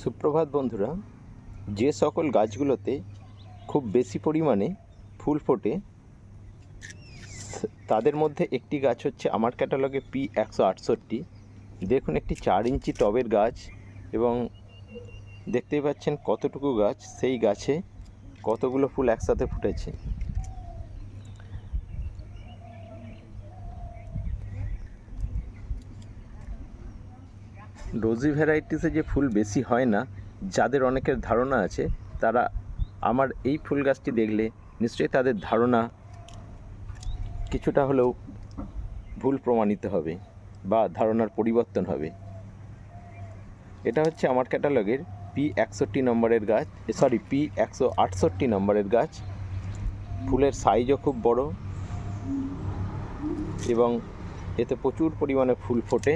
সুপ্রভাত বন্ধুরা, যে সকল গাছগুলোতে খুব বেশি পরিমাণে ফুল ফোটে তাদের মধ্যে একটি গাছ হচ্ছে আমার ক্যাটালগে P168। দেখুন, একটি 4 ইঞ্চি টবের গাছ এবং দেখতেই পাচ্ছেন কতটুকু গাছ, সেই গাছে কতগুলো ফুল একসাথে ফুটেছে। রোজি ভ্যারাইটিসে যে ফুল বেশি হয় না, যাদের অনেকের ধারণা আছে, তারা আমার এই ফুল গাছটি দেখলে নিশ্চয়ই তাদের ধারণা কিছুটা হলেও ভুল প্রমাণিত হবে বা ধারণার পরিবর্তন হবে। এটা হচ্ছে আমার ক্যাটালগের P168 নম্বরের গাছ, P168 নম্বরের গাছ। ফুলের সাইজও খুব বড় এবং এতে প্রচুর পরিমাণে ফুল ফোটে।